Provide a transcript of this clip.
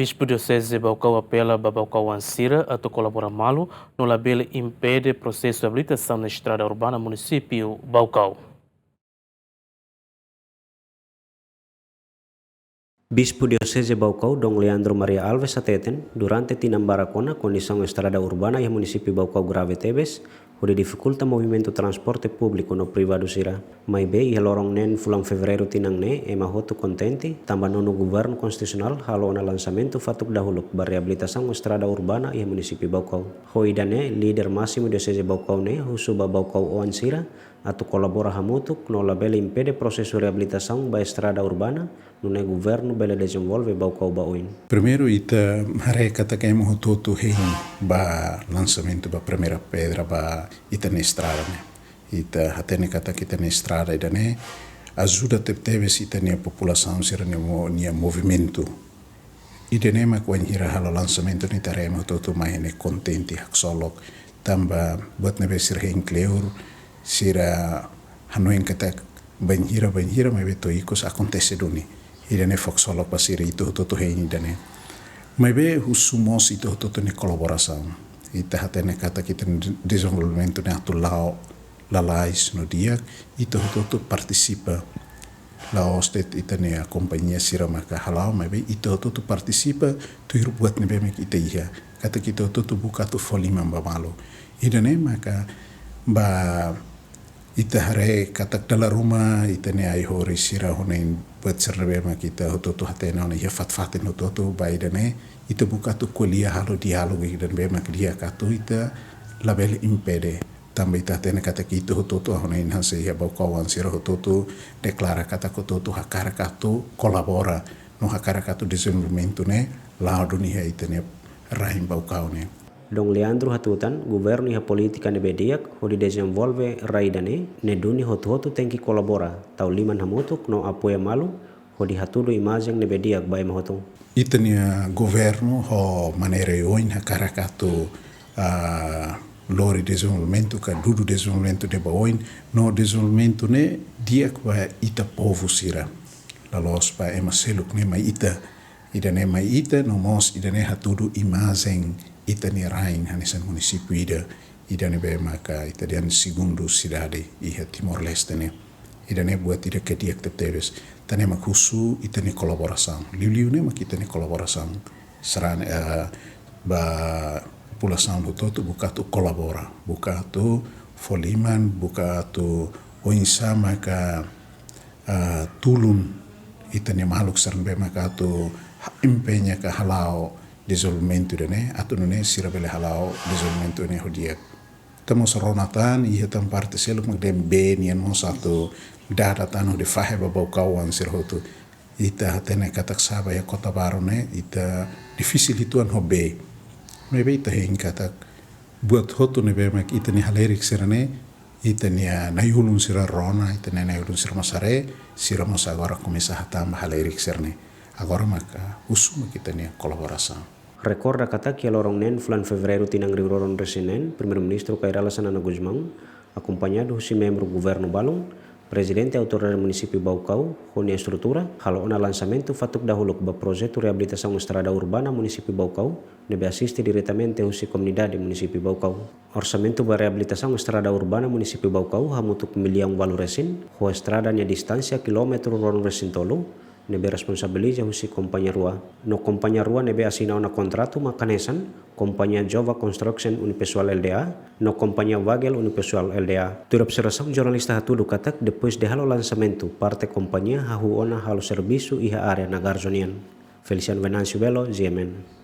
Bispo Diocese Baucau apela para Baucau Ansira a colaborar malo no labelo impede processo de habilitação na estrada urbana município Baucau. Bispo Diocese Baucau, Dom Leandro Maria Alves ateten, durante tinambaracona condição estrada urbana e município Baucau grave tebes, onde dificulta movimento transporte público no privado sira. Mai bem, lorong nen fulang fevereiro tinang ne, mahoto contente, tambah no governo constitucional halo na lançamento fatuk dahulu ba reabilitação estrada urbana e município Baucau. Hoidane, líder máximo Diocese Baucau ne, husuba Baucau oan sira, atau colabora hamutuk no labele impede processo de reabilitação ba estrada urbana no governo bela desenvolve Baucau baoin. Primeiro ita kata que mo toto hein ba lançamento ba primeira pedra ba ita na estrada né. Ita hatene kata kita na estrada ida né ajuda teve ita ne população sira ne movimento. Ida né ma hira halo lançamento ni tarema toto mai ne contente haksolok tamba buat ne besir hein kleur sira hanoen kata banhira mai beto ikos acontece duni. Idane foxolo pasir itu toto hein idane. Mai be husumos itu toto ne kolaboração. Ita hatene kata kita desenvolvimento ne atu lao lalais no dia itu toto participa. Lao state ita ne a companhia sira maka halau mai be itu toto participa tu hirup buat ne be kita iya. Kata kita toto buka tu folima mbamalo. Idane maka ba ita hare katak dalam rumah ita ne ai hori sira honen buat serbe ma kita hototo hatena ne ya fatfatin hototo baidane ita buka tu kuliah halo dialog dan be mak dia katu ita label impede tambah ita hatena kata kita hototo honen hanse ya Baucau sira hototo deklara kata hototo hakara katu kolabora no hakara katu desenvolvimento ne la dunia ita ne rahim Baucau ne. Dong Leandro hatutan, governo e a política ne bediak, onde desenvolve raidane, ne duni hotu tem que colabora, tau liman hamutuk no apoia malu, onde hatudo imagem ne bediak bai mahotung. Itania governo ho maneira oin hakarakato lori desenvolvimento ka dudu desenvolvimento de baoin no desenvolvimento ne diak ba ita povo sira. Lalos ba emaseluk ne mai ita idane mai ita no mos idane hatudo imagem ita ni rain hanesan município ida ne be maka ita dian segundo cidade iha Timor Leste ne ida ne buat ida ke diak teves tane makusu ita ni kolaboração liu ne mak ita ni kolaboração seran ba população do todo buka tu kolabora buka tu foliman buka tu oinsa maka tulun ita ni maluk seran be maka tu empenha ka halau desenvolvimento ne atau ne sira bele halau desenvolvimento ne hodia tamos ronatan ia tam parte seluk magdem be nian mo satu data tanu de fahe ba Baucau sira hotu ita hatene katak saba ya kota baru ne ita difícil hituan hobe mebe ita hein katak buat hotu ne be mak ita ni halerik sira ne ita ni na yulun sira rona ita ne na yulun sira masare sira mos agora começa hatam halerik sira ne agora maka usuma kita ni kolaboração. Recorda kata que lorong nen fulan fevereiro tinang riroron resinen, primeiro-ministro Cairala Sanana Guzmão, acompanhado si membro governo Balong, presidente autoridade município Baucau, honi estrutura, halo na lançamento fatuk dahulu ba projeto reabilitação estrada urbana município Baucau, nebe assiste diretamente husi comunidade município Baucau. Orçamento ba reabilitação estrada urbana município Baucau hamutuk milhão valor resin, ho estrada nya distância kilometro ron resin tolo, nebe responsabiliza husi companhia rua. No companhia rua nebe asina una contrato makanesan, companhia Jova Construction Unipessoal LDA, no companhia Wagel Unipessoal LDA. Tu observação jornalista hatudo katak depois de halo lançamento, parte companhia hahuona halo serviço iha área na Garzonian. Feliciano Venancio Belo, GMN.